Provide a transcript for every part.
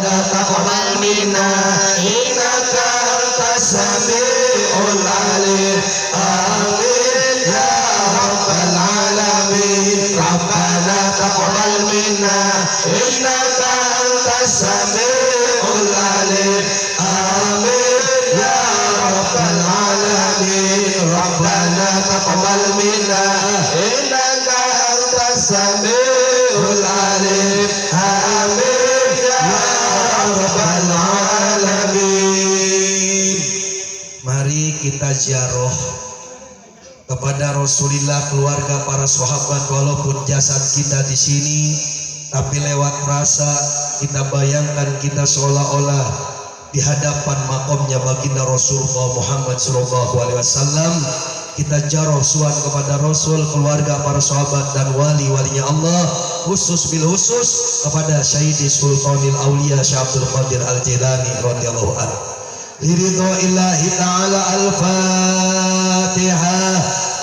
تقبل منا إنك أنت السميع العليم آمين يا رب العالمين ربنا تقبل منا إنك أنت السميع العليم آمين يا رب العالمين ربنا تقبل منا إنك أنت السميع العليم آمين يا رب العالمين. Mari kita ziarah kepada Rasulullah, keluarga, para sahabat. Walaupun jasad kita di sini, tapi lewat rasa kita bayangkan kita seolah-olah di hadapan makomnya baginda Rasulullah Muhammad SAW. Kita jarah suan kepada Rasul, keluarga, para sahabat dan wali-walinya Allah, khusus bil khusus kepada Sayyidi Sultanil Aulia Syekh Abdul Qadir Al-Jilani radhiyallahu anhu. Liridha'illahi ta'ala al-Fatihah.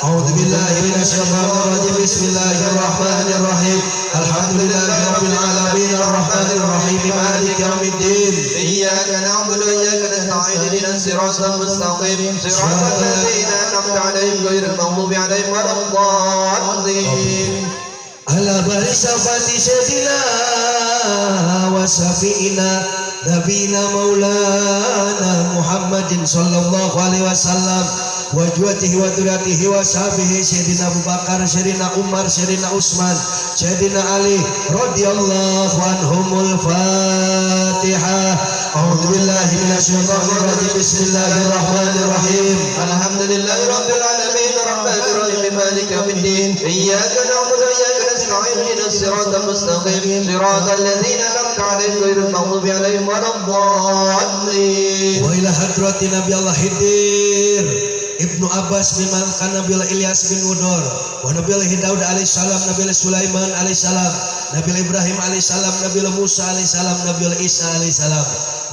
A'udzu billahi minasyaitonir rajim. Bismillahirrahmanir rahim. Alhamdulillahi rabbil alamin arrahmanir rahim maliki yaumiddin. إياك نعبد وإياك نستعين اهدنا الصراط المستقيم صراط الذين أنعمت عليهم غير المغضوب عليهم ولا الضالين. Ala barisafati sayyidina wa safiina nabina maulana Muhammadin sallallahu alaihi wasallam wa juwatihi wa duratihi wa sahbihi sayyidina Abu Bakar, sayyidina Umar, sayyidina Utsman, sayyidina Ali radhiyallahu anhumul Fatihah. A'udzu billahi minasyaitonir rajim. Bismillahirrahmanir rahim. Alhamdulillahi rabbil alamin arrahmanir rahim maliki yaumiddin. إياك نعبد وإياك نستعين اهدنا الصراط المستقيم صراط الذين أنعمت عليهم غير المغضوب عليهم ولا الضالين. Wa ila hadrati Nabi Allah Khidir Ibnu Abbas bin Malkan, Nabi Ilyas bin Udor, wa Nabi Daud alaihissalam, Nabi Sulaiman alaihissalam, Nabi Ibrahim alaihissalam, Nabi Musa alaihissalam, Nabi Isa alaihissalam,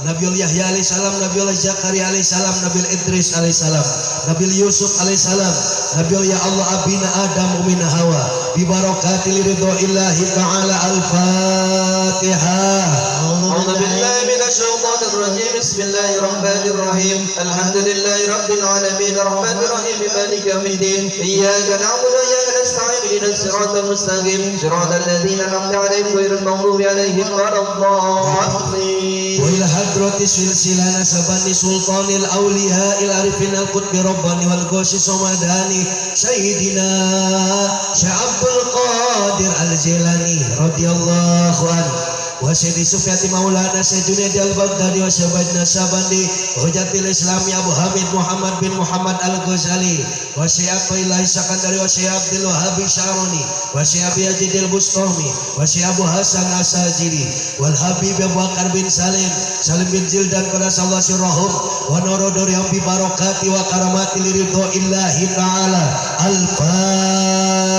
Nabi Yahya alaihissalam, Nabi Zakaria alaihissalam, Nabi Idris alaihissalam, Nabi Yusuf alaihissalam, Nabi ya Allah abina Adam min Hawa bi barakatil ridhoillahi ta'ala al-Fatihah. أعوذ بالله من الشيطان الرجيم بسم الله الرحمن الرحيم الحمد لله رب العالمين الرحمن الرحيم مالك يوم الدين إياك نعبد وإياك نستعين اهدنا الصراط المستقيم صراط الذين أنعمت عليهم غير المغضوب عليهم ولا الضالين. وإلى حضرة سلسلة نسبني سلطان الأولياء العارفين القطب رباني والغوث الصمداني سيدنا شيخ عبد القادر الجيلاني رضي الله عنه wa Sayyidi Sufyati Maulana Sayyid Junaid al-Baghdadi wa Syabadna Sabandi Hujatil Islami Abu Hamid Muhammad bin Muhammad al-Ghazali wa Syekh Abdullah Sakandari wa Syekh Abdul Wahhab Syaroni wa Syekh Abi Yazid al-Bustami wa Syekh Abu Hasan Asajiri wal Habib Abu Bakar bin Salim bin Zildan qadasallahu sirrahum wa nurudur yang bi barakati wa karamati liridhoillahi ta'ala al-Fatihah.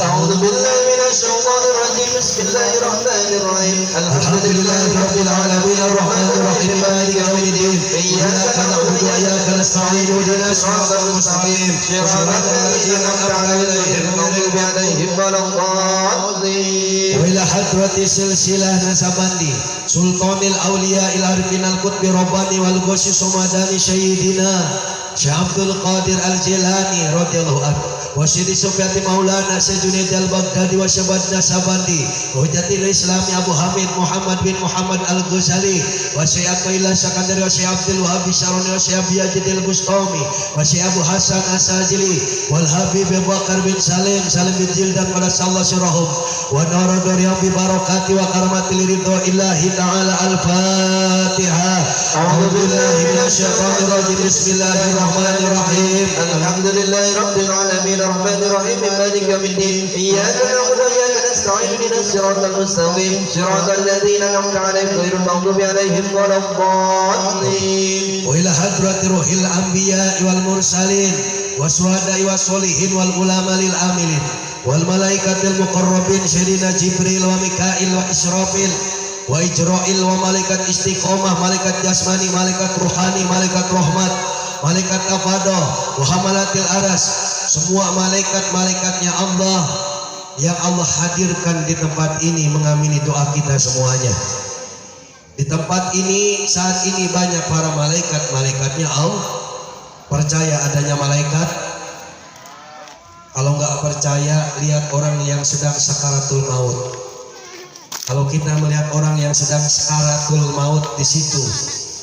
A'udzu billahi minasy syaithanir rajim. Bismillahirrahmanirrahim. Alhamdulillahi rabbil alamin arrahmanir rahim maliki yaumiddin. Iyyaka na'budu wa iyyaka nasta'in ihdinas siratal mustaqim siratal ladzina an'amta 'alaihim ghairil maghdubi 'alaihim waladdallin. Wa ila hadrati silsilah nasabandi Sultanil Auliya il Arifin al-Qutbi Rabbani wal Ghosi Somadani Sayyidina Syekh Abdul Qadir Al-Jilani radhiyallahu anhu wa Sayyidi Sufyati Maulana Sayyid Junaid al-Baghdadi wa Syabadna Sabandi Hujatil Islami Abu Hamid Muhammad bin Muhammad al-Ghazali wa Syekh Abdullah Sakandari wa Syekh Abdul Wahhab Syaroni wa Syekh Abi Yazid al-Bustami wa Syekh Abu Hasan Asajili wal Habib Abu Bakar bin Salim bin Jildan qadasallahu sirrahum wa nurudur yang bi barakati wa karamati liridhoillahi ta'ala al-Fatihah. A'udzu billahi minasyaitonir rajim. Bismillahirrahmanirrahim. Alhamdulillahi rabbil alamin arrahmanir rahim maliki yaumiddin. Iyyaka na'budu wa iyyaka nasta'in ihdinas siratal mustaqim siratal ladzina an'amta 'alaihim ghairil maghdubi 'alaihim waladdallin. Wa ila hadrati ruhil anbiya wal mursalin waswada'i wassolihin wal ulama lil amilin wal malaikatil muqarrabin Sayyidina Jibril wa Mikail wa Israfil wa Ijra'il wa malaikat istiqomah, malaikat jasmani, malaikat ruhani, malaikat rahmat, malaikat afadah wa hamalatil aras, semua malaikat-malaikatnya Allah yang Allah hadirkan di tempat ini mengamini doa kita semuanya. Di tempat ini saat ini banyak para malaikatnya Allah. Percaya adanya malaikat? Kalau nggak percaya, lihat orang yang sedang sakaratul maut. Kalau kita melihat orang yang sedang sakaratul maut di situ,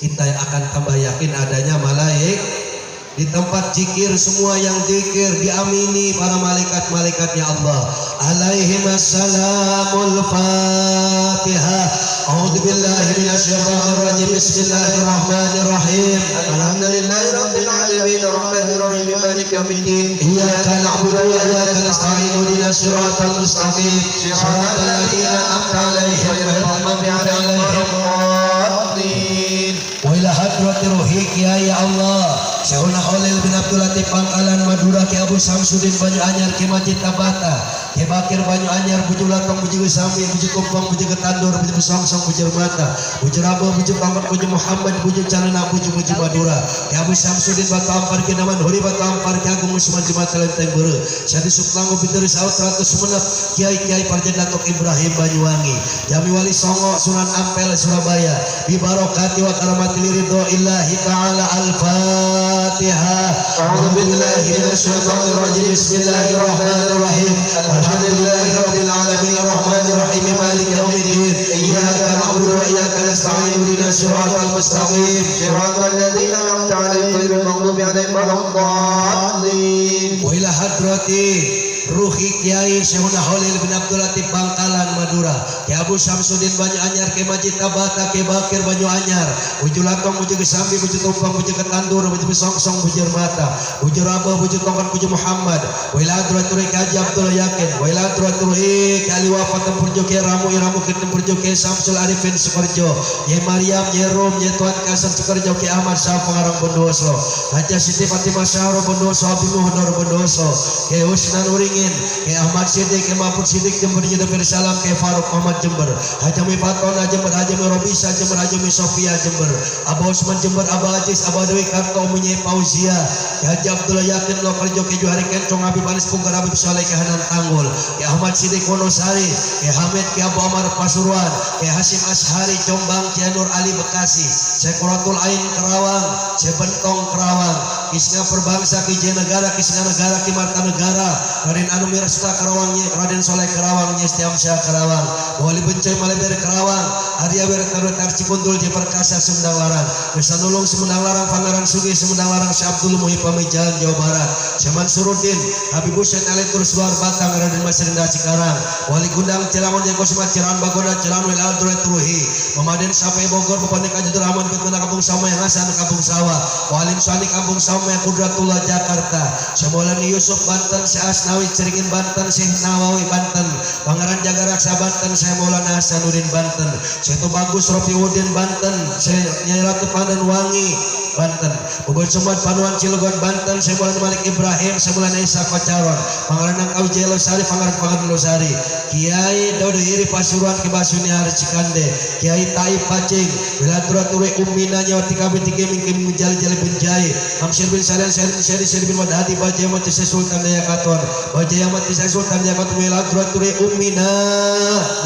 kita akan tambah yakin adanya malaikat. Di tempat zikir semua yang zikir diamini para malaikat-malaikatnya Allah. Alaihim assalamul Fatihah. A'udzu billahi minasyaitonir rajim. Bismillahirrahmanirrahim. Alhamdulillahi rabbil alamin arrahmanir rahim maliki yaumiddin. Iyyaka na'budu wa iyyaka nasta'in. Ihdinas siratal mustaqim. Shiratal ladzina an'amta 'alaihim ghairil maghdubi 'alaihim waladdallin. Wa ila hadratir ruhi kiai Allah. Syekhuna Khalil bin Abdul Latif Pangkalan Madura, Ki Abu Samsudin Banyu Anyar, Ki Majid Tabata, Ki Bakir Banyu Anyar, Buju Latong, Buju Sambi, Buju Kumpang, Buju Ketandur, Buju Songsong, Buju Mata, Buju Rabo, Buju Pangkat, Buju Muhammad, Buju Calena, Buju Madura, Ki Abu Samsudin Batu Ampar, Ki Naman Huri Batu Ampar, Ki Agung Usman Jumata Lenteng Bere, Syadi Suklango Binteri Saut Ratu Sumenep, Kiai Parjen Datuk Ibrahim Banyuwangi, Jami Wali Songo, Sunan Ampel Surabaya, Bibarokati wa karamati liridho illahi ta'ala al-Fatihah. A'udzu billahi minasyaitonir rajim. Bismillahirrahmanirrahim. Alhamdulillahi rabbil alamin arrahmanir rahim maliki yaumiddin. Iyyaka na'budu wa iyyaka nasta'in. Ihdinas siratal mustaqim. Shiratal ladzina an'amta 'alaihim ghairil maghdubi 'alaihim waladdallin. Wa ila hadrati Ruhi Kiai Syekhuna Khalil bin Abdul Latif Bangkalan Madura, Ki Abu Samsudin Banyu Anyar, Ki Majid Tabata, Ki Bakir Banyu Anyar, Buju Latong, Buju Kesambi, Buju Tumpang, Buju Ketandur, Buju Songsong, Buju Mata, Buju Rabo, Buju Tongkat, Buju Muhammad, Wailadrat Turi Haji Abdul Yakin, Wailadrat Turi Kali Wafat Tempurjo, Ki Ramu Iramu Ki Tempurjo, Ki Samsul Arifin Sukarjo, Ye Maryam, Ye Rom, Ye Tuan Kasar Sukarjo, Ki Ahmad Syah Pengarang Bondoso, Haja Siti Fatimah Syahro Bondoso, Abi Muhdar Bondoso, Ki Husnan Uringin, Ki Ahmad Siddiq, Ki Mahfud Siddiq Jember, Jember Salam, Ki Faruk Muhammad Jember, Hajami Fatona Jember, Hajami Robisa Jember, Hajami Sofia Jember, Abu Usman Jember, Abu Aziz, Abu Dewi Karto Menye Pauzia, Ki Haji Abdullah Yakin Lokal Joki Juhari Kencong, Habib Anis Punggar, Habib Soleh Ki Hanan Tanggul, Ki Ahmad Siddiq Wonosari, Ki Hamid, Ki Abu Amar Pasuruan, Ki Hasim Ashari Jombang, Ki Nur Ali Bekasi, Sekuratul Ain Kerawang, Sebentong Kerawang, Kisna Perbangsa, Ki Jaya Negara, Kisna Negara, Ki Marta Negara, Raden Anu Mirasta Kerawangnya, Raden Soleh Kerawangnya, Setiamsyah Kerawang, Wali Bencoy Maleber Kerawang, Arya Weretarut Arci Kundul, J Perkasa Sumedang Larang, Desa Nulung Sumedang Larang, Pangerang Sugi Sumedang Larang, Syekh Abdul Muhi Pamijahan Jawa Barat, Syekh Mansuruddin, Habib Hussein Alitur Suar Batang, Raden Masrinda Cikarang, Wali Gundang Cilangon, Jeko Sumat Ciran Bagoda, Cilan Wil Aldure Turuhi, Mamaden Sapai Bogor, Bapak Ajudur Rahman, Ketmana Kampung Samai Hasan Kampung Sawah, Walim Suani Kampung Samai Kudratullah Jakarta, Syekh Maulana Yusuf Banten, Syekh Asnawi Ceringin Banten, Syekh Nawawi Banten, Pangeran Jaga Raksa Banten, Syekh Maulana Hasanuddin Banten, Syekh Bagus Rofi Udin Banten, Syekh Nyai Ratu Pandan Wangi Banten, Bubur Sumbat Panuan Cilegon Banten, Syekh Maulana Malik Ibrahim, Syekh Maulana Isa Pacaron, Pangeran Nangkau Jaya Losari, Pangeran Losari, Kiai Daudu Iri Pasuruan ke Basuni Hari Cikande, Kiai Taib Pacing, Wilaturatuwe Ummina Nyawati Kabin Tiga Mingkim Menjali-jali bin Jai, Hamsir bin Salian Syari bin Wadhati, Bajaya Mati Sultan Daya Katon, Bajaya Mati Sultan Daya Katon, Wilaturatuwe Ummina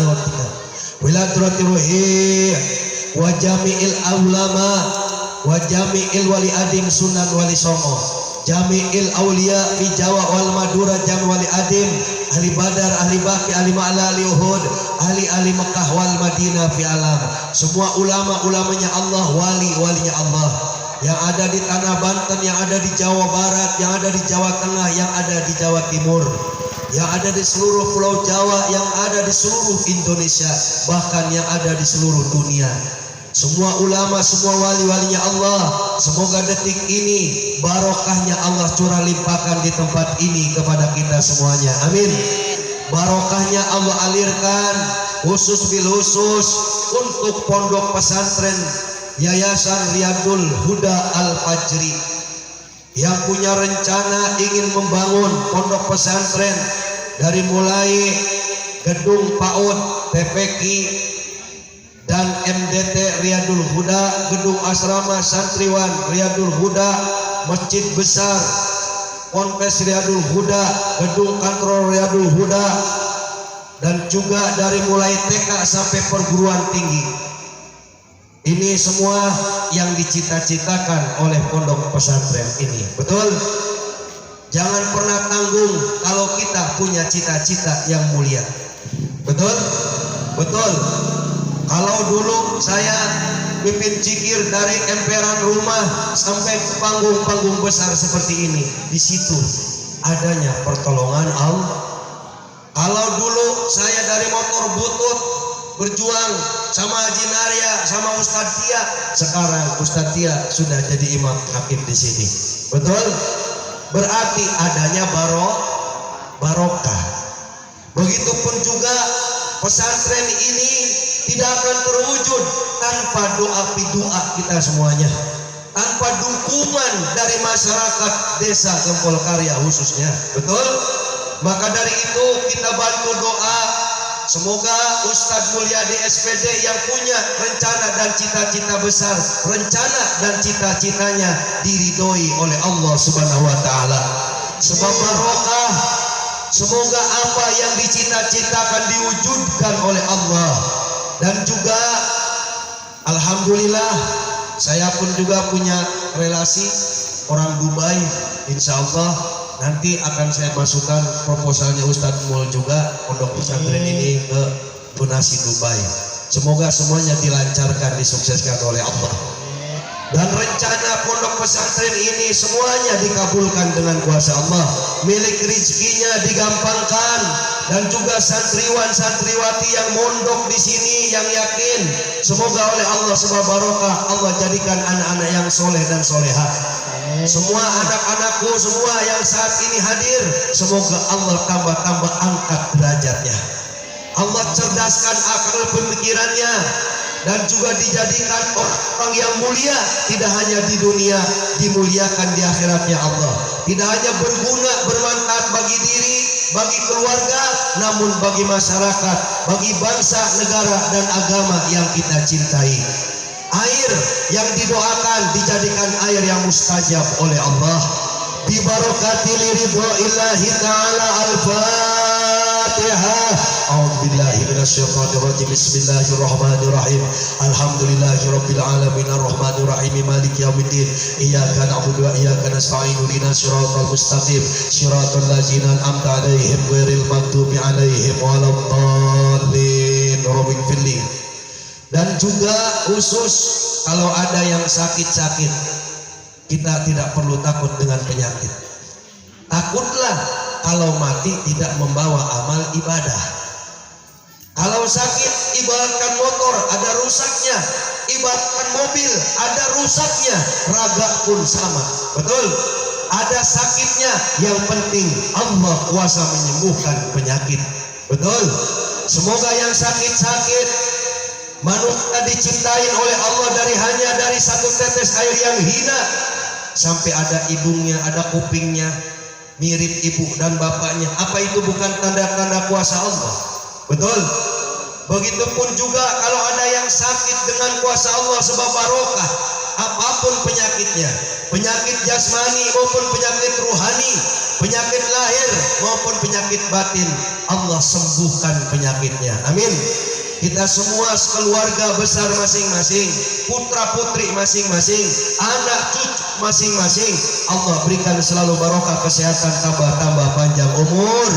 Nyawati Wilaturatuwe wa jami'il ulama wa jami'il wali adim sunan wali songo jami'il aulia fi Jawa wal Madura jam wali adim ahli Badar ahli Baki ahli Ma'la ahli Uhud ahli Mekah wal Madinah fi alam semua ulama-ulamanya Allah walinya Allah yang ada di tanah Banten, yang ada di Jawa Barat, yang ada di Jawa Tengah, yang ada di Jawa Timur, yang ada di seluruh pulau Jawa, yang ada di seluruh Indonesia, bahkan yang ada di seluruh dunia. Semua ulama, semua wali-walinya Allah, semoga detik ini barokahnya Allah curah limpahkan di tempat ini kepada kita semuanya. Amin. Barokahnya Allah alirkan khusus bil khusus untuk pondok pesantren Yayasan Riyadul Huda Al-Fajri yang punya rencana ingin membangun pondok pesantren dari mulai gedung PAUD, PPQ dan MDT Riyadul Huda, gedung asrama santriwan Riyadul Huda, masjid besar Ponpes Riyadul Huda, gedung kantor Riyadul Huda, dan juga dari mulai TK sampai perguruan tinggi. Ini semua yang dicita-citakan oleh pondok pesantren ini. Betul? Jangan pernah tanggung kalau kita punya cita-cita yang mulia. Betul? Betul. Kalau dulu saya pimpin zikir dari emperan rumah sampai ke panggung-panggung besar seperti ini, di situ adanya pertolongan Allah. Kalau dulu saya dari motor butut berjuang sama Haji Narya, sama Ustadz Tia, sekarang Ustadz Tia sudah jadi imam hakim di sini. Betul? Berarti adanya barokah. Begitupun juga pesantren ini tidak akan terwujud tanpa doa kita semuanya, tanpa dukungan dari masyarakat desa Gempol Karya khususnya. Betul? Maka dari itu kita bantu doa, semoga Ustadz Mulyadi SPD yang punya rencana dan cita-cita besar, rencana dan cita-citanya diridhoi oleh Allah Subhanahu wa taala. Sebab barokah, semoga apa yang dicita-citakan diwujudkan oleh Allah. Dan juga alhamdulillah saya pun juga punya relasi orang Dubai. Insya Allah nanti akan saya masukkan proposalnya Ustadz Mul juga pondok pesantren ini ke donasi Dubai. Semoga semuanya dilancarkan, disukseskan oleh Allah. Dan rencana pondok pesantren ini semuanya dikabulkan dengan kuasa Allah. Milik rezekinya digampangkan, dan juga santriwan-santriwati yang mondok di sini yang yakin, semoga oleh Allah sebab barokah Allah jadikan anak-anak yang soleh dan solehah. Semua anak-anakku semua yang saat ini hadir, semoga Allah tambah angkat derajatnya. Allah cerdaskan akal pemikirannya, dan juga dijadikan orang yang mulia, tidak hanya di dunia, dimuliakan di akhiratnya Allah. Tidak hanya berguna, bermanfaat bagi diri, bagi keluarga, namun bagi masyarakat, bagi bangsa, negara, dan agama yang kita cintai. Air yang didoakan dijadikan air yang mustajab oleh Allah. Bi barakati ridhoillahi ta'ala al-Fatihah. A'udzubillahi minasyaitonir rajim. Bismillahirrahmanirrahim. Alhamdulillahirabbil alamin arrahmanir rahim maliki yaumiddin. Iyyaka na'budu wa iyyaka nasta'in. Ihdinas siratal mustaqim. Shiratal ladzina an'amta 'alaihim ghairil maghdubi 'alaihim waladdallin. Rabbing filli. Dan juga khusus kalau ada yang sakit-sakit, kita tidak perlu takut dengan penyakit. Takutlah kalau mati tidak membawa amal ibadah. Kalau sakit, ibaratkan motor ada rusaknya, ibaratkan mobil ada rusaknya, raga pun sama. Betul? Ada sakitnya, yang penting Allah kuasa menyembuhkan penyakit. Betul? Semoga yang sakit-sakit, manusia diciptain oleh Allah hanya dari satu tetes air yang hina, sampai ada hidungnya, ada kupingnya, mirip ibu dan bapaknya. Apa itu bukan tanda-tanda kuasa Allah? Betul? Begitupun juga kalau ada yang sakit, dengan kuasa Allah sebab barokah, apapun penyakitnya, penyakit jasmani maupun penyakit ruhani, penyakit lahir maupun penyakit batin, Allah sembuhkan penyakitnya. Amin. Kita semua keluarga besar masing-masing, putra putri masing-masing, anak cucu masing-masing, Allah berikan selalu barokah, kesehatan, tambah panjang umur.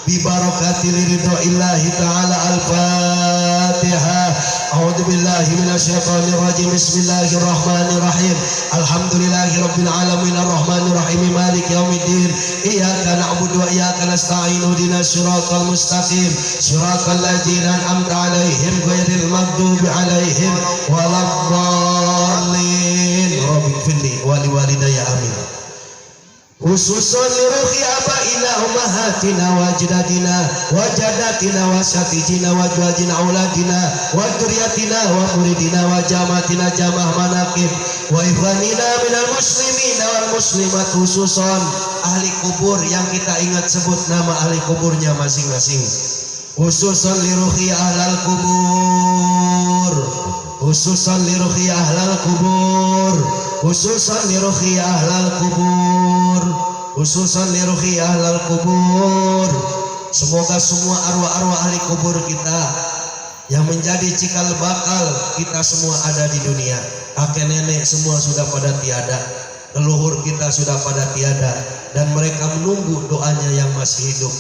Bi barakati ridhoillahi ta'ala al-Fatihah. A'udzubillahi minasyaitonir rajim. Bismillahirrahmanirrahim. Alhamdulillahirabbil alamin arrahmanir rahim maliki yaumiddin. Iyyaka na'budu wa iyyaka nasta'in. Ihdinas siratal mustaqim. Siratal ladzina an'amta 'alaihim ghairil maghdubi 'alaihim waladdallin. Rabbil firli wa liwalidayya amin. Khususan liruhi abaina ummahatina wa ajdadina wa jaddatina wa syatijina wa juajina auladina wa dzurriyyatina wa muridina wa jamatina jamah manaqib wa ikhwanina minal muslimina wal muslimat, khususan ahli kubur yang kita ingat sebut nama ahli kuburnya masing-masing. Khususan liruhi ahlal kubur, khususan liruhi ahlal kubur, khususan liruhi ahlal kubur, khususan liruhi ahlal kubur. Semoga semua arwah-arwah ahli kubur kita yang menjadi cikal bakal kita semua ada di dunia. Kakek nenek semua sudah pada tiada, leluhur kita sudah pada tiada, dan mereka menunggu doanya yang masih hidup.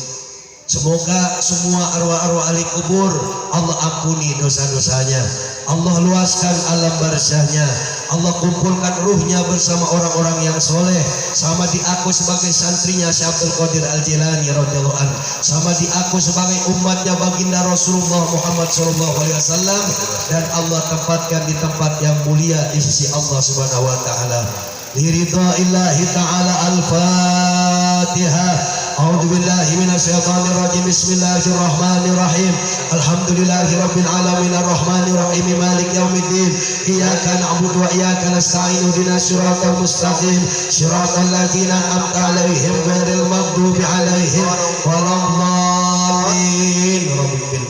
Semoga semua arwah-arwah ahli kubur Allah ampuni dosa-dosanya, Allah luaskan alam barzahnya, Allah kumpulkan ruhnya bersama orang-orang yang soleh, sama di aku sebagai santrinya Syekh Abdul Qadir Al-Jilani radhiyallahu anhu, sama di aku sebagai umatnya baginda Rasulullah Muhammad sallallahu alaihi wasallam, dan Allah tempatkan di tempat yang mulia di sisi Allah Subhanahu wa taala. Liridha'illahi ta'ala. Al-Fatihah. A'udzu billahi minasyaitonir rajim. Bismillahirrahmanirrahim. Alhamdulillahi rabbil alamin arrahmanir rahim maliki yaumiddin. Iyyaka na'budu wa iyyaka nasta'in. Ihdinas siratal mustaqim. Siratal ladzina an'amta 'alaihim ghairil maghdubi 'alaihim waladdallin. Rabbil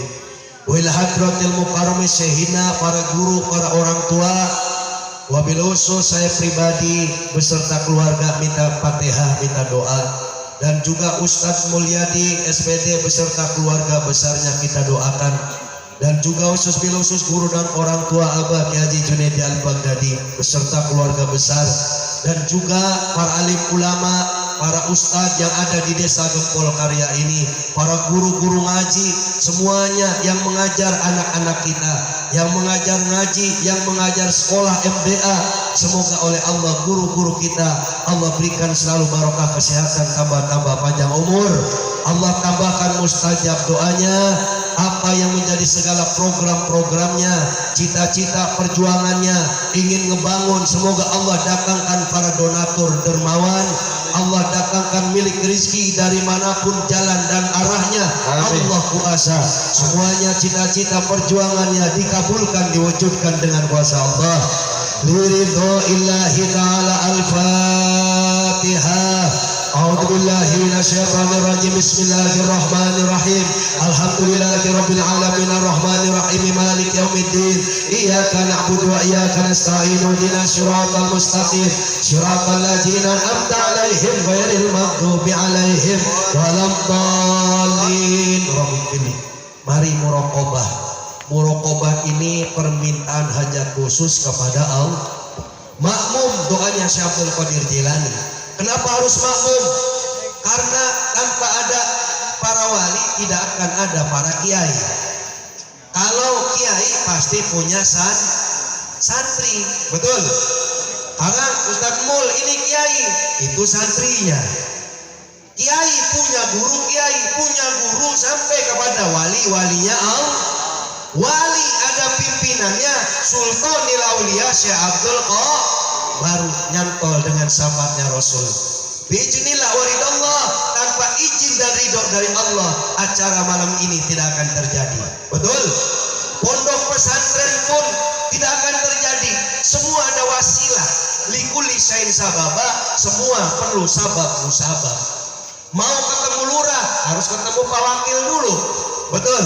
Wal hadratil mukarramin syehina, para guru, para orang tua, wabil khusus saya pribadi beserta keluarga minta Fatihah, minta doa, dan juga Ustadz Mulyadi SPD beserta keluarga besarnya kita doakan, dan juga khusus guru dan orang tua Abah Kiai Haji Junaidi Al-Baghdadi beserta keluarga besar, dan juga para alim ulama, para ustadz yang ada di desa Gempol Karya ini, para guru-guru ngaji semuanya yang mengajar anak-anak kita, yang mengajar ngaji, yang mengajar sekolah MDA, semoga oleh Allah guru-guru kita Allah berikan selalu barokah kesehatan, tambah panjang umur, Allah tambahkan mustajab doanya, apa yang menjadi segala program-programnya, cita-cita perjuangannya, ingin ngebangun, semoga Allah datangkan para donatur dermawan, Allah datangkan milik rizki dari manapun jalan dan arahnya. Amin. Allah kuasa semuanya, cita-cita perjuangannya dikabulkan, diwujudkan dengan kuasa Allah. Liridha'illahi ta'ala. Al-Fatihah. A'udzu billahi minasyaitonir rajim. Bismillahirrahmanirrahim. Alhamdulillahi rabbil alamin arrahmanir rahim maliki yaumiddin. Iyyaka na'budu wa iyyaka nasta'in. Ihdinas siratal mustaqim. Siratal ladzina an'amta 'alaihim ghairil maghdubi 'alaihim waladdallin. Mari muraqabah. Muraqabah ini permintaan hajat khusus kepada Allah. Makmum doanya Syekh Abdul Qadir Jilani. Kenapa harus makmum? Karena tanpa ada para wali tidak akan ada para kiai. Kalau kiai pasti punya santri, betul? Karena Ustadz Mul ini kiai, itu santrinya. Kiai punya guru sampai kepada wali-walinya Allah. Wali ada pimpinannya, Sultanil Aulia Syekh Abdul Qadir, baru nyantol dengan sahabatnya Rasul. Biiznillah waridallah, tanpa izin dan ridho dari Allah, acara malam ini tidak akan terjadi. Betul? Pondok pesantren pun tidak akan terjadi. Semua ada wasilah. Likulli syai'in sababa, semua perlu sabab musabab. Mau ketemu lurah harus ketemu Pak Wakil dulu. Betul?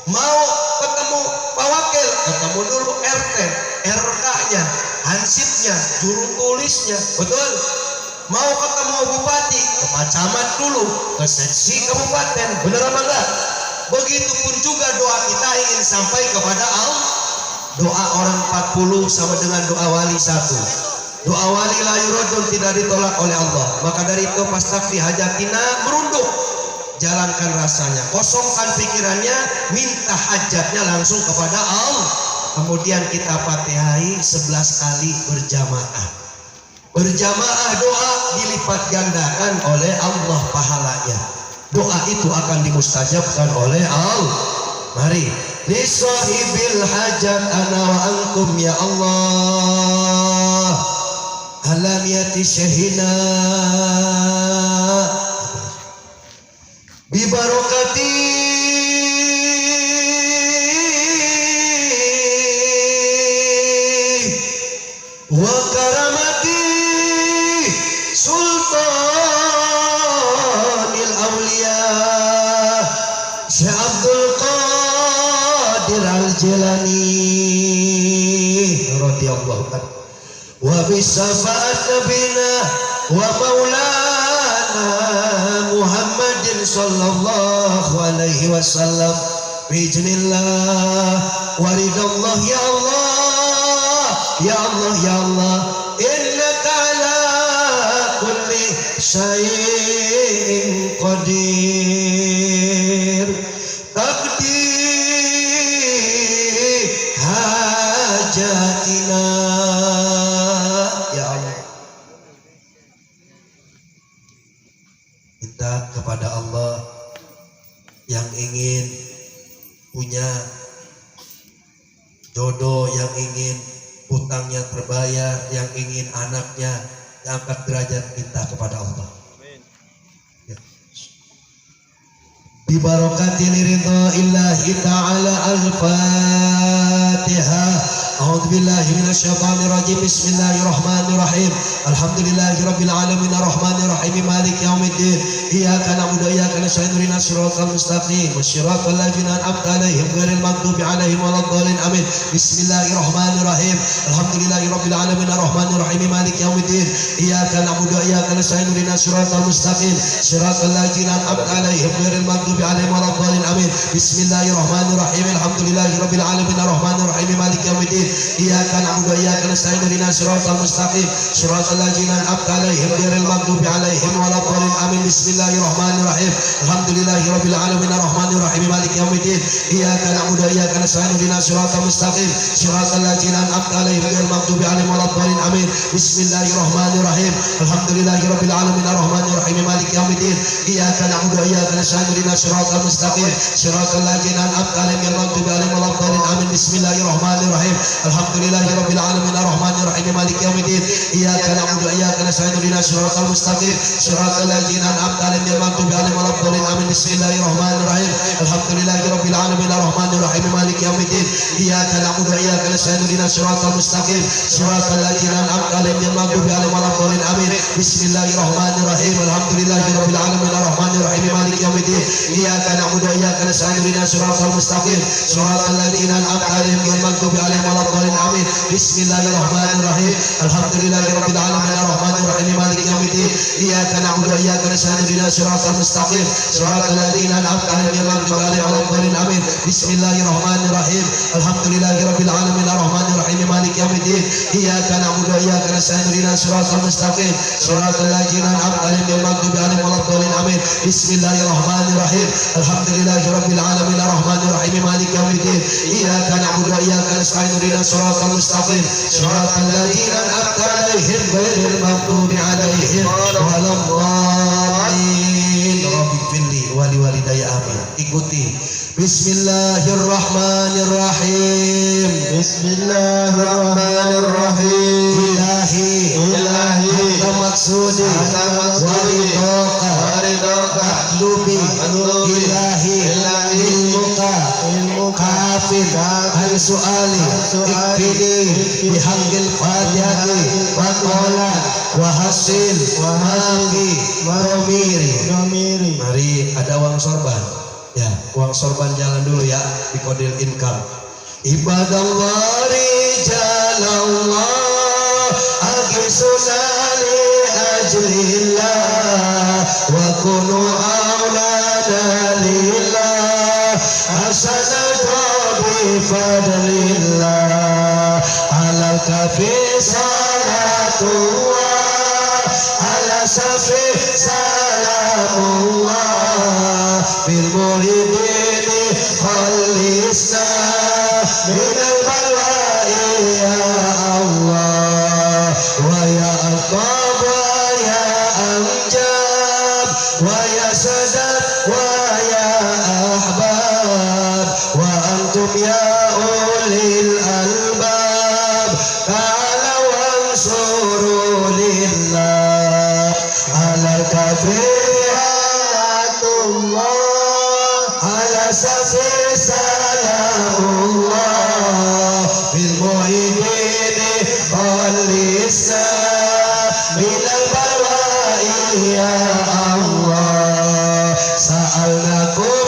Mau ketemu Pak Wakil, ketemu dulu RT, RK-nya, hansipnya, juru tulisnya. Betul? Mau ketemu bupati, ke Pak Camat dulu, ke seksi kabupaten. Benar apa enggak? Begitupun juga doa kita ingin sampai kepada Allah. Doa orang 40 sama dengan doa wali 1. Doa wali la yuradun, tidak ditolak oleh Allah. Maka dari itu pastaqfi hajatina, merunduk, jalankan rasanya, kosongkan pikirannya, minta hajatnya langsung kepada Allah. Kemudian kita Fatihai 11 kali berjamaah. Berjamaah doa dilipat gandakan oleh Allah pahalanya. Doa itu akan dimustajabkan oleh Allah. Mari li sahibil hajat ana wa ankum ya Allah alamiyati syahina bi barakati wa karamati sultanil awliya Syekh Abdul Qadir Al-Jilani radhiyallahu anhu wa bisafa'at nabina wa maulana Muhammadin sallallahu alaihi wasallam Bijnillah waridallah ya Allah ya Allah ya Allah innaka ala kulli syai'in qadir taqdi hajatina ya Allah. Minta kepada Allah yang ingin punya jodoh, yang ingin utangnya terbayar, yang ingin anaknya diangkat derajat, minta kepada Allah. Ya. Bi barakatil ridha illahi ta'ala al-Fatihah. أعوذ بالله من الشيطان الرجيم بسم الله الرحمن الرحيم الحمد لله رب العالمين الرحمن الرحيم مالك يوم الدين إياك نعبد وإياك نستعين اهدنا الصراط المستقيم والصراط الذين أنعمت عليهم غير المغضوب عليهم ولا الضالين آمين بسم الله الرحمن الرحيم الحمد لله رب العالمين الرحمن الرحيم مالك يوم الدين إياك نعبد وإياك نستعين اهدنا الصراط المستقيم صراط الذين أنعمت عليهم غير المغضوب عليهم ولا الضالين آمين بسم الله الرحمن الرحيم الحمد لله رب العالمين الرحمن الرحيم مالك يوم الدين إياك نعبد وإياك نستعين اهدنا الصراط المستقيم صراط الذين أنعمت عليهم غير المغضوب عليهم ولا الضالين آمين بسم الله الرحمن الرحيم الحمد لله رب العالمين الرحمن الرحيم مالك يوم الدين إياك نعبد وإياك نستعين اهدنا الصراط المستقيم صراط الذين أنعمت عليهم غير المغضوب عليهم ولا الضالين آمين بسم الله الرحمن الرحيم الحمد لله رب العالمين الرحمن الرحيم مالك يوم الدين إياك نعبد وإياك نستعين اهدنا الصراط المستقيم صراط الذين أنعمت عليهم غير المغضوب عليهم ولا الضالين آمين بسم الله الرحمن الرحيم الحمد لله رب العالمين الرحمن الرحيم مالك يوم الدين إياك نعبد وإياك نستعين اهدنا الصراط المستقيم صراط الذين أنعمت عليهم غير المغضوب عليهم ولا الضالين آمين بسم الله الرحمن الرحيم الحمد لله رب العالمين الرحمن الرحيم مالك يوم الدين إياك نعبد وإياك نستعين اهدنا الصراط المستقيم صراط الذين أنعمت عليهم غير المغضوب عليهم ولا الضالين آمين بسم الله الرحمن الرحيم الحمد لله رب العالمين الرحمن الرحيم مالك يوم الدين إياك نعبد وإياك نستعين اهدنا الصراط المستقيم صراط الذين أنعمت عليهم غير المغضوب عليهم ولا الضالين آمين بسم الله الرحمن الرحيم الحمد لله رب العالمين الرحمن الرحيم مالك يوم الدين إياك نعبد وإياك نستعين اهدنا الصراط المستقيم صراط الذين أنعمت عليهم غير المغضوب عليهم ولا الضالين آمين بسم الله الرحمن الرحيم الحمد لله رب العالمين الرحمن الرحيم مالك يوم الدين إياك نعبد وإياك نستعين اهدنا الصراط المستقيم صراط الذين أنعمت عليهم غير المغضوب عليهم ولا الضالين آمين بسم الله الرحمن الرحيم الحمد لله رب العالمين الرحمن الرحيم مالك يوم الدين إياك نعبد وإياك نستعين اهدنا الصراط المستقيم صراط الذين أنعمت عليهم غير المغضوب عليهم ولا الضالين رب اغفر لي ولوالدي آمين. Ikuti Bismillahirrahmanirrahim. Bismillahirrahmanirrahim. Ilahi anta maksudi waridhoka matlubi ilahi ilmuka kafir an su'ali ikfili bihaqqil fatihati wa qala wa hasil mafi domiri. Mari ada uang sorban. Ya, uang sorban jalan dulu ya di kodil income. Ibadallah rijalallah agisuna li ajlillah wa kunu aulana lillah hasanatu bi fadlillah ala kafi salatullah ala safi salamullah bil muridini khalisna minal balwa'i ya Allah wa ya aqab wa ya amjad wa ya sadad wa ya ahbab wa antum ya ulil albab ta'ala wansuru lillah ala kafiyatullah ala safi salamullah bil mu'idini khalisna minal balwa'i ya Allah sa'alnakum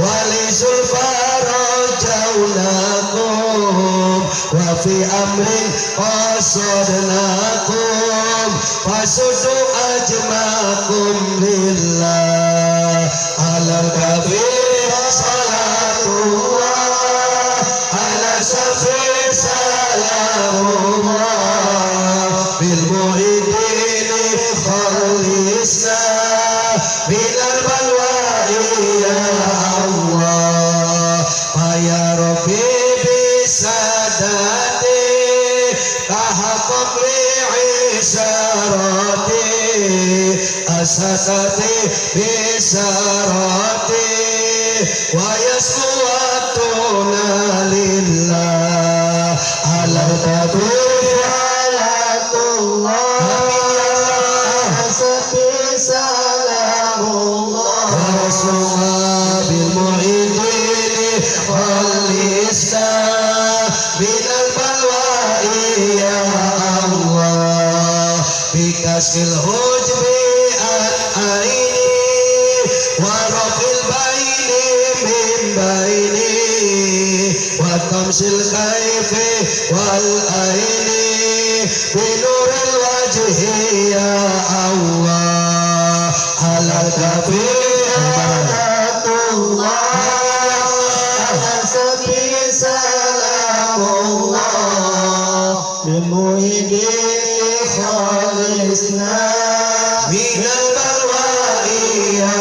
walisul farajaunakum wa fi amrin qasadnakum fasudu ajmakum lillah ala ya Rabbi bisadati tahaqqaq li'isarati asasati bisarati wa yaswatuna lillah ala tadufi alatullah asati salamullah wa rasulullah bil mu'idin khalisna minal balwa'i ya Allah bikasil hujbi an aini wa rafil baini min baini wa tamsil khaifi wal aini binuril wajhi ya Allah halal kafi alatullah sabi salamullah bimuhidin khalisna minal balwa'i ya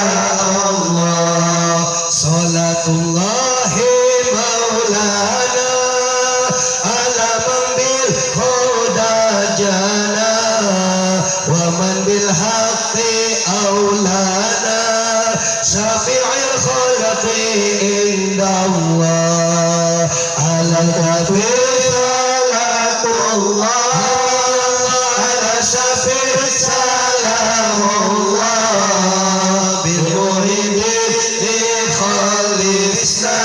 Allah salatullahi maulana ala man bil huda jana wa man bil haqqi aulana syafi'il khalqi indallah ala kabir salatullah ala syafi' salamullah bil muridin khalisna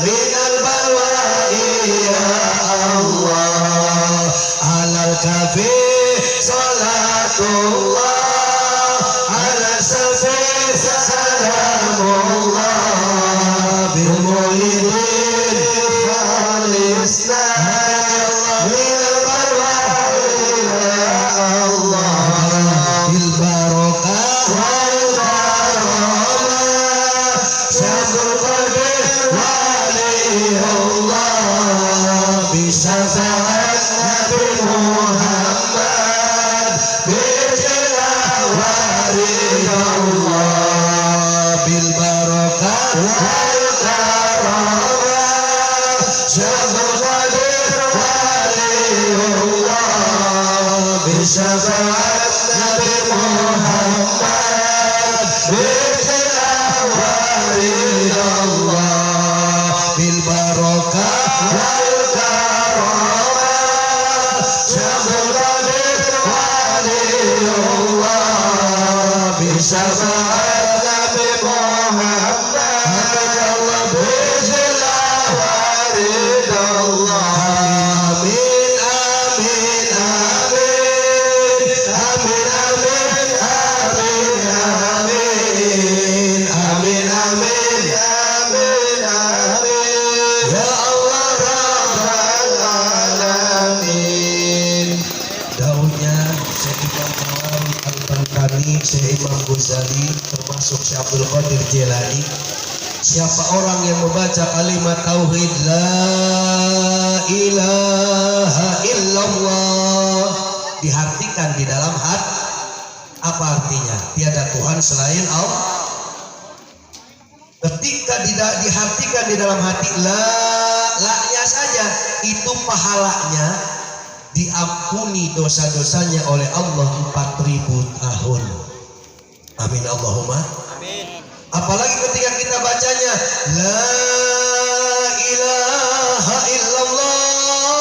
minal balwa'i ya Allah ala kabir salatullah ala syafi' salamullah bil muridin khalisna minal balwa'i ya Allah bil barakah wal karamah syamsul qadir waliyullah bisafa'at Nabi Muhammad bijilawaliyullah bil barakah wal karamah syamsul qadir waliyullah bisafa'at Nabi Muhammad bijilawaliyullah bil barakah wal karamah syamsul qadir waliyullah bisafa'at Nabi Muhammad Allah bijilawaliyullah amin amin amin amin amin amin amin amin amin amin ya Allah rabbal alamin. Daunnya Syekh Imam Nawawi Al-Bantani, Syekh Imam Ghazali, termasuk Syekh Abdul Qadir Jilani. Siapa orang yang membaca kalimat tauhid la ilaha illallah diartikan di dalam hati, apa artinya? Tiada Tuhan selain Allah. Ketika diartikan di dalam hati la-nya saja, itu pahalanya diampuni dosa-dosanya oleh Allah 4000 tahun. Amin Allahumma amin. Apalagi ketika kita bacanya la ilaha illallah,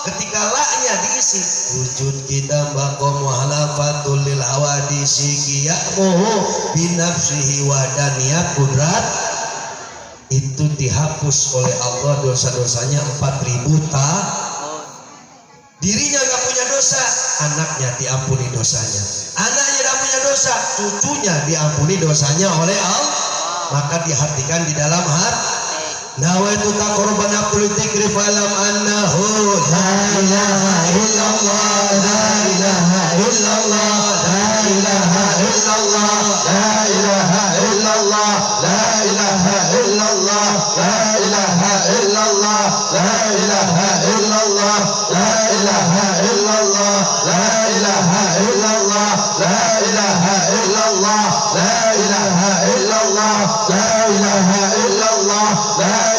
ketika la-nya diisi wujud kita bakom wahalafatul lil hawadisi qiyamuhu binafsihi wa daniyat kudrat, itu dihapus oleh Allah dosa-dosanya 4000 tahun. Dirinya gak punya dosa, anaknya diampuni dosanya. Anaknya gak punya dosa, cucunya diampuni dosanya oleh Allah. Maka dihatikan di dalam hati. Nawaitu taqarruban Abdul Dzikri falam annahu la ilaha illallah la ilaha illallah la ilaha illallah la ilaha illallah la ilaha illallah la ilaha illallah la ilaha illallah la ilaha illallah la ilaha illallah la ilaha illallah la ilaha illallah la ilaha illallah la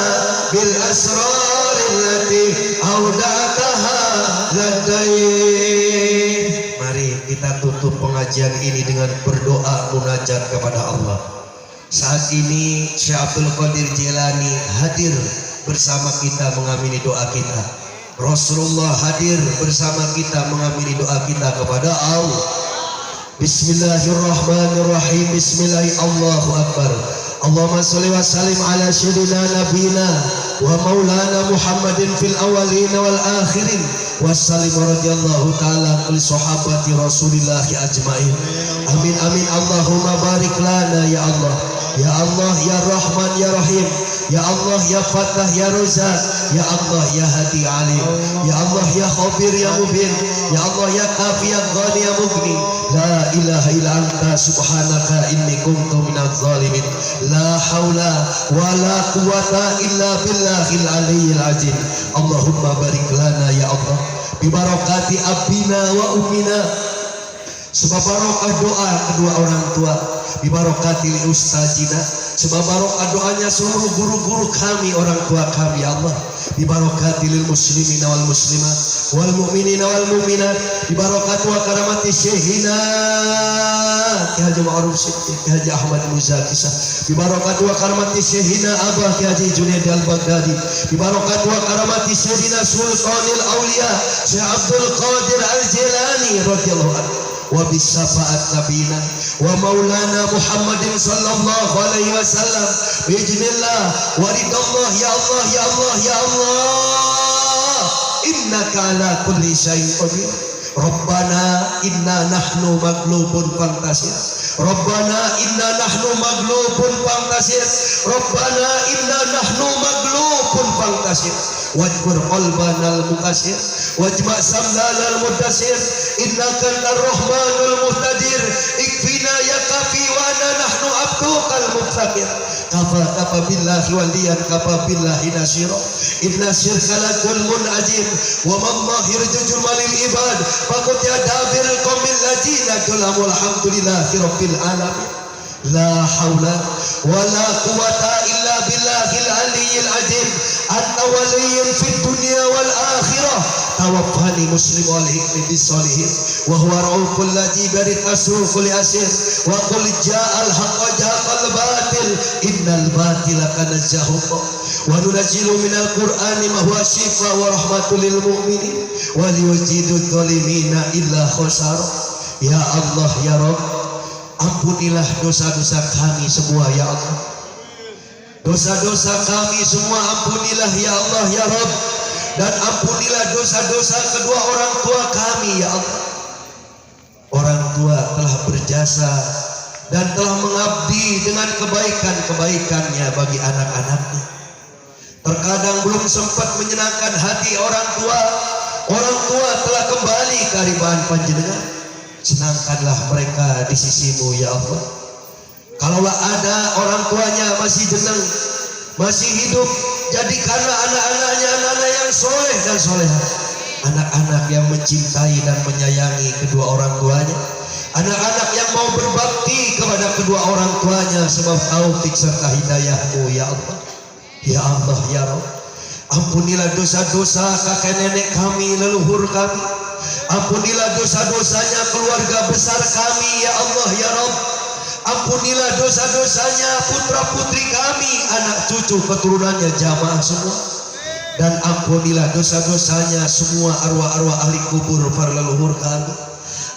bil asrarillati audataha ladain. Mari kita tutup pengajian ini dengan berdoa munajat kepada Allah. Saat ini Syekh Abdul Qadir Jilani hadir bersama kita mengamini doa kita. Rasulullah hadir bersama kita mengamini doa kita kepada Allah. Bismillahirrahmanirrahim. Bismillahirrahmanirrahim. Allahu Akbar. Allahumma salli wa sallim ala sayyidina nabina wa maulana Muhammadin fil awalin wal akhirin wa sallim radhiyallahu ta'ala li sahabati Rasulillah ajmain. Amin amin. Allahumma barik lana ya Allah. Ya Allah ya Rahman ya Rahim. Ya Allah ya Fattah ya Razak. Ya Allah ya Hadi Alim. Ya Allah ya Khabir ya Mubin. Ya Allah ya Kafi ya Ghani ya Mughni. La ilaha illa anta subhanaka inni kuntu minadz zalimin. La haula wa la quwata illa billahil aliyyil azim. Allahumma barik lana ya Allah bi barakati abina wa ummina. Sebab barokah doa kedua orang tua, bi barakati li ustazina. Sebab barokah doanya seluruh guru-guru kami, orang tua kami ya Allah. Bi barakati lil muslimina wal muslimat wal mu'minina wal mu'minat. Bi barakati wa karamati syekhina Ki Haji Ma'ruf Siddiq, Ki Haji Ahmad Muzakisah. Bi barakati wa karamati syekhina Abah Ki Haji Junaid Al-Baghdadi. Bi barakati wa karamati syekhina Sultanil Auliya Syekh Abdul Qadir Al-Jilani radhiyallahu anhu. Wa bisafaat nabina wa maulana Muhammadin sallallahu alaihi wasallam biiznillah wa ridallah ya Allah ya Allah ya Allah innaka ala kulli syai'in qadir. Rabbana inna nahnu maghlubun fantasir. Rabbana inna nahnu maghlubun fantasir. Rabbana inna nahnu maghlubun fantasir. Wajbur qalbana al-muqassir wajma' samlana al-mudassir innaka antar rahmanul muhtadir ikfina ya kafi wa ana nahnu abdukal muftaqir. Kafa billahi waliyan kafa billahi nasira inna syirka lakul munajim wa mallahi rujul malil ibad faqad ya dabir qawmil ladzina qalamul hamdulillahi rabbil alamin. La haula wa la quwata illa billahil aliyyil azim. Anta waliyyun fid dunya wal akhirah. Tawaffani muslim wal hikmi bis solihin wa huwa ra'uful ladzi barid asruful asir wa qul ja'al haqqa ja'al batil innal batila kana zahuqa wa nunazzilu minal qur'ani ma huwa shifa wa rahmatul lil mu'minin wa liyujidu dhalimina illa khasara. Ya Allah ya Rabb, ampunilah dosa-dosa kami semua ya Allah. Dosa-dosa kami semua ampunilah ya Allah ya Rabb. Dan ampunilah dosa-dosa kedua orang tua kami ya Allah. Orang tua telah berjasa dan telah mengabdi dengan kebaikan-kebaikannya bagi anak-anaknya. Terkadang belum sempat menyenangkan hati orang tua. Orang tua telah kembali ke hariban panjenengan. Senangkanlah mereka di sisimu ya Allah. Kalaulah ada orang tuanya masih jeneng, masih hidup, jadikanlah anak-anaknya anak-anak yang soleh dan soleha, anak-anak yang mencintai dan menyayangi kedua orang tuanya, anak-anak yang mau berbakti kepada kedua orang tuanya sebab taufik serta hidayahmu ya Allah. Ya Allah ya Rabb, ampunilah dosa-dosa kakek nenek kami, leluhur kami. Ampunilah dosa-dosanya keluarga besar kami ya Allah ya Rabb. Ampunilah dosa-dosanya putra-putri kami, anak cucu keturunannya jamaah semua. Dan ampunilah dosa-dosanya semua arwah-arwah ahli kubur para leluhur kami.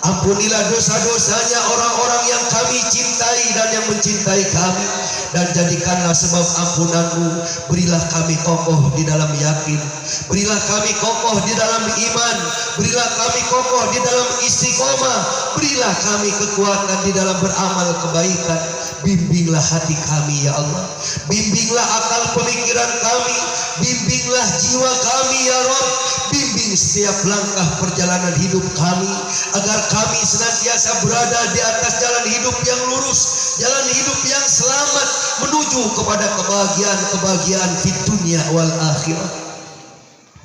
Ampunilah dosa-dosanya orang-orang yang kami cintai dan yang mencintai kami. Dan jadikanlah sebab ampunanmu, berilah kami kokoh di dalam yakin, berilah kami kokoh di dalam iman, berilah kami kokoh di dalam istiqomah, berilah kami kekuatan di dalam beramal kebaikan. Bimbinglah hati kami ya Allah, bimbinglah akal pemikiran kami, bimbinglah jiwa kami ya Rabb. Bimbing setiap langkah perjalanan hidup kami, agar kami senantiasa berada di atas jalan hidup yang lurus, jalan hidup yang selamat, menuju kepada kebahagiaan-kebahagiaan di dunia wal akhirah.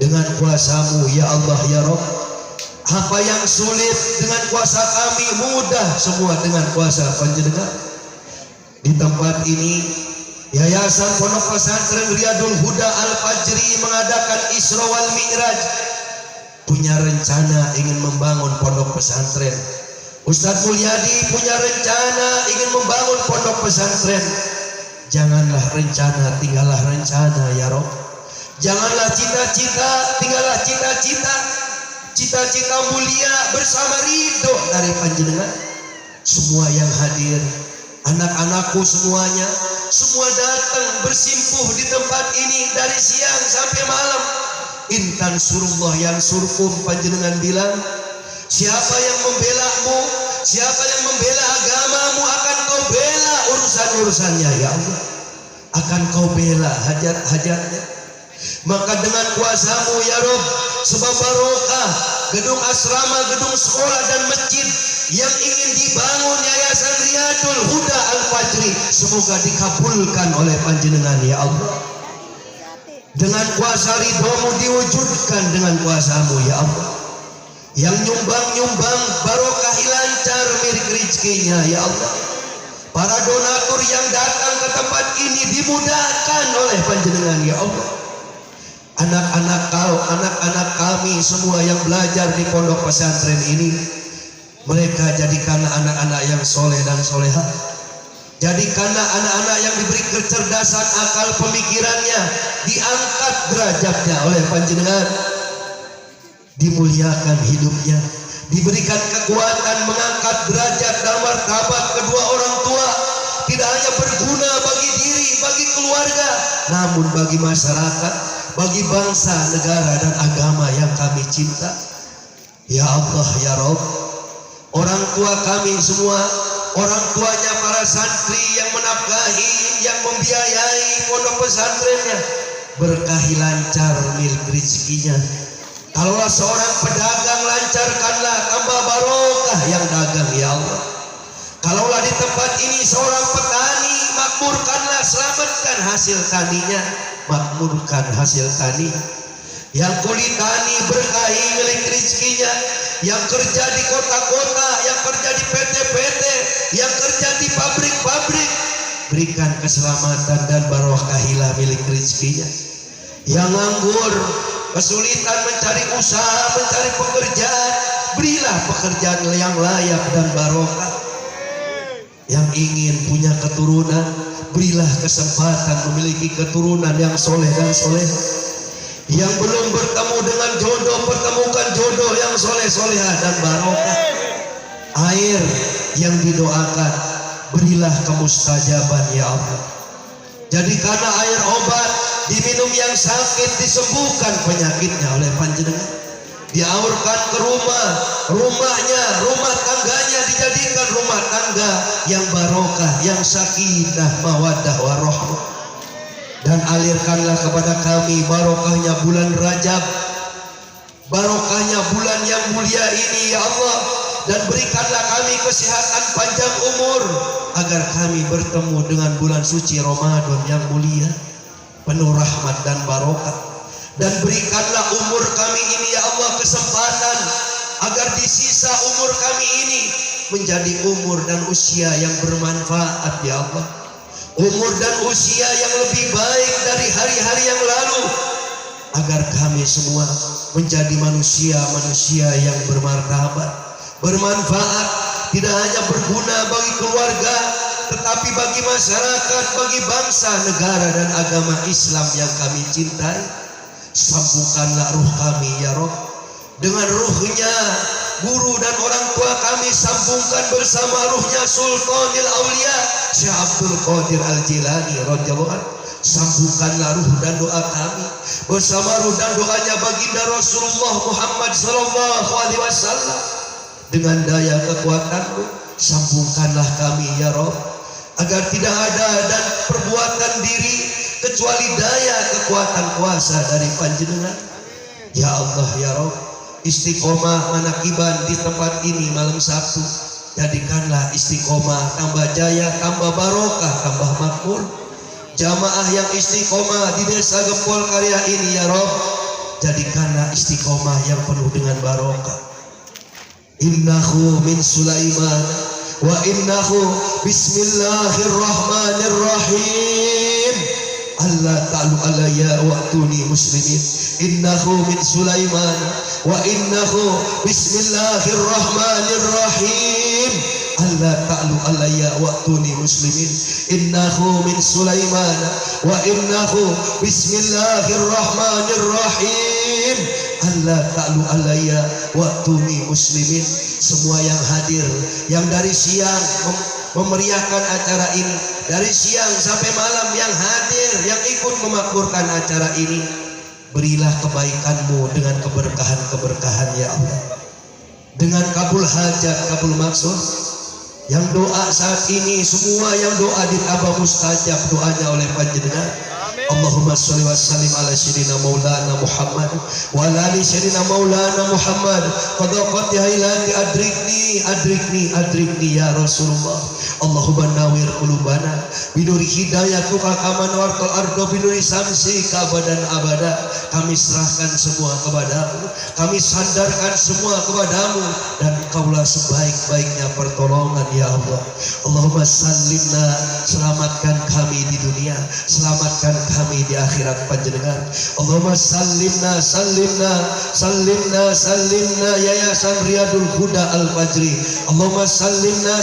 Dengan kuasa-Mu ya Allah ya Rabb, apa yang sulit dengan kuasa kami mudah semua dengan kuasa Panjenengan. Di tempat ini Yayasan Pondok Pesantren Riyadul Huda Al-Fajri mengadakan Isra wal Mi'raj, punya rencana ingin membangun pondok pesantren. Ustadz Mulyadi punya rencana ingin membangun pondok pesantren. Janganlah rencana, tinggallah rencana ya Rob. Janganlah cita-cita, tinggallah cita-cita. Cita-cita mulia bersama ridho dari panjenengan. Semua yang hadir, anak-anakku semuanya, semua datang bersimpuh di tempat ini dari siang sampai malam. Intan surullah yang surkum, panjenengan bilang, siapa yang membelamu, siapa yang membela agamamu, akan kau bela urusan-urusannya ya Allah, akan kau bela hajat-hajatnya. Maka dengan kuasamu ya Rob, sebab barokah gedung asrama, gedung sekolah dan masjid yang ingin dibangun Yayasan Riyadul Huda Al-Fajri, semoga dikabulkan oleh panjenengan ya Allah. Dengan kuasa ridhomu diwujudkan dengan kuasamu ya Allah. Yang nyumbang-nyumbang barokah lancar milik rezekinya ya Allah. Para donatur yang datang ke tempat ini dimudahkan oleh panjenengan ya Allah. Anak-anak kami semua yang belajar di pondok pesantren ini, mereka jadikanlah anak-anak yang soleh dan solehah. Jadikanlah anak-anak yang diberi kecerdasan akal pemikirannya, diangkat derajatnya oleh panjenengan, dimuliakan hidupnya, diberikan kekuatan mengangkat derajat dan martabat kedua orang tua, tidak hanya berguna bagi diri, bagi keluarga, namun bagi masyarakat, bagi bangsa, negara dan agama yang kami cinta. Ya Allah ya Rabb, orang tua kami semua, orang tuanya para santri yang menafkahi, yang membiayai pondok pesantrennya, berkahi lancar milik rezekinya. Kalaulah seorang pedagang, lancarkanlah, tambah barokah yang dagang ya Allah. Kalaulah di tempat ini seorang petani, makmurkanlah, selamatkan hasil taninya, makmurkan hasil tani. Yang kulit tani, berkahi milik rezekinya. Yang kerja di kota-kota, yang kerja di PT-PT, yang kerja di pabrik-pabrik, berikan keselamatan dan barokahilah milik rezekinya. Yang nganggur, kesulitan mencari usaha, mencari pekerjaan, berilah pekerjaan yang layak dan barokah. Yang ingin punya keturunan, berilah kesempatan memiliki keturunan yang soleh dan soleh. Yang belum bertemu dengan jodoh, pertemukan jodoh yang soleh-solehah dan barokah. Air yang didoakan, berilah kemustajaban ya Allah. Jadikanlah air obat, diminum yang sakit, disembuhkan penyakitnya oleh panjenengan. Diaurkan ke rumahnya, rumah tangganya dijadikan rumah tangga yang barokah, yang sakinah, mawaddah, warahmah. Dan alirkanlah kepada kami barokahnya bulan Rajab, barokahnya bulan yang mulia ini ya Allah. Dan berikanlah kami kesehatan panjang umur, agar kami bertemu dengan bulan suci Ramadan yang mulia, penuh rahmat dan barokah. Dan berikanlah umur kami ini ya Allah kesempatan, agar di sisa umur kami ini menjadi umur dan usia yang bermanfaat ya Allah. Umur dan usia yang lebih baik dari hari-hari yang lalu, agar kami semua menjadi manusia-manusia yang bermartabat, bermanfaat, tidak hanya berguna bagi keluarga, tetapi bagi masyarakat, bagi bangsa, negara dan agama Islam yang kami cintai. Sambungkanlah ruh kami ya Rabb dengan ruhnya guru dan orang tua kami, sambungkan bersama ruhnya Sultanil Aulia Syekh Abdul Qadir Al-Jilani radhiyallahu anhu. Sambungkanlah ruh dan doa kami bersama ruh dan doanya baginda Rasulullah Muhammad sallallahu alaihi wasallam. Dengan daya kekuatanmu, sambungkanlah kami ya Rabb, agar tidak ada dan perbuatan diri kecuali daya kekuatan kuasa dari panjenengan ya Allah ya Rabb. Istiqomah manakiban di tempat ini malam Sabtu, jadikanlah istiqomah tambah jaya, tambah barokah, tambah makmur. Jamaah yang istiqomah di desa Gempol Karya ini ya Rabb, jadikanlah istiqomah yang penuh dengan barokah. Innahu min Sulaiman wa innahu bismillahirrahmanirrahim. Allah ta'ala alayya wa'tuni muslimin. Innahu min Sulaiman wa innahu bismillahirrahmanirrahim. Allah ta'ala alayya wa'tuni muslimin. Innahu min Sulaiman wa innahu bismillahirrahmanirrahim. Allah ta'ala alayya wa'tuni muslimin. Semua yang hadir, yang dari siang memeriahkan acara ini, dari siang sampai malam yang hadir, yang ikut memakmurkan acara ini, berilah kebaikanmu dengan keberkahan-keberkahan ya Allah, dengan kabul hajat, kabul maksud. Yang doa saat ini, semua yang doa ditambah mustajab doanya oleh panjenengan. Allahumma sholli wa sallim ala sayyidina maulana Muhammad wa ala ali sayyidina maulana Muhammad. Qadaqat ya ilahi adrikni ya Rasulullah. Allahumma nawir qulubana binuri hidayatika kama nawartal ardo binuri samsi kabadan abada. Kami serahkan semua kepadamu, kami sandarkan semua kepadamu, dan Engkaulah sebaik-baiknya pertolongan ya Allah. Allahumma sallimna, selamatkan kami di dunia, selamatkan kami di akhirat panjenengan. Allahumma sallimna yayasan Riyadul Huda Al-Fajri. Allahumma sallimna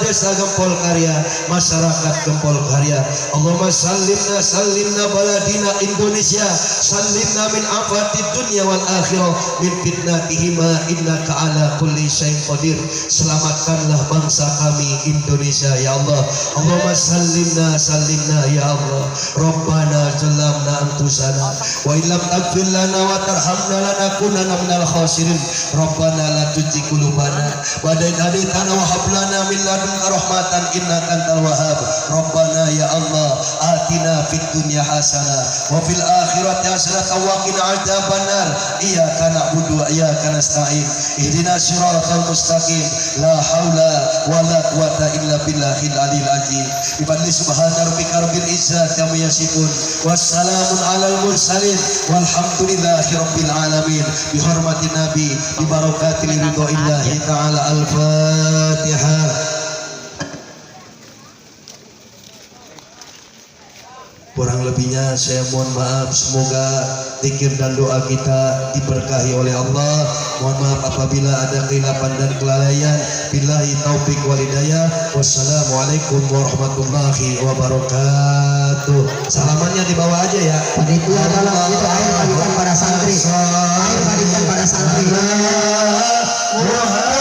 Desa Gempol Karya, masyarakat Gempol Karya. Allahumma sallimna baladina Indonesia, sallimna min afatid dunya wal akhirah, min fitnatihima innaka ala kulli syai'in qadir. Selamatkanlah bangsa kami Indonesia ya Allah. Allahumma sallimna ya Allah. Rabbana zalamna anfusana wa illam taghfir lana wa tarhamna lanakunanna minal khasirin. Rabbana la tuzigh qulubana ba'da idh hadaytana wa hab lana min ladunka rahmatan innaka antal wahhab. Rabbana ya Allah, atina fid dunya hasanah wa fil akhirati hasanah wa qina adzabannar. Iyyaka na'budu wa iyyaka nasta'in. Ihdinas siratal mustaqim. La haula wa la quwwata illa billahil aliyil azim. Bi subhana rabbika rabbil izzati amma yasifun. Wassalamun alal mursalin walhamdulillahi rabbil alamin. Bi hormati nabi, bi barakatil ridhoillahi ta'ala. Al-Fatihah. Kurang lebihnya saya mohon maaf. Semoga zikir dan doa kita diberkahi oleh Allah. Mohon maaf apabila ada kehilapan dan kelalaian. Billahi taufik wal hidayah. Wassalamualaikum warahmatullahi wabarakatuh. Salamannya dibawa aja ya. Panitia tolong itu air bagikan para santri. Air bagikan para santri. Allahumma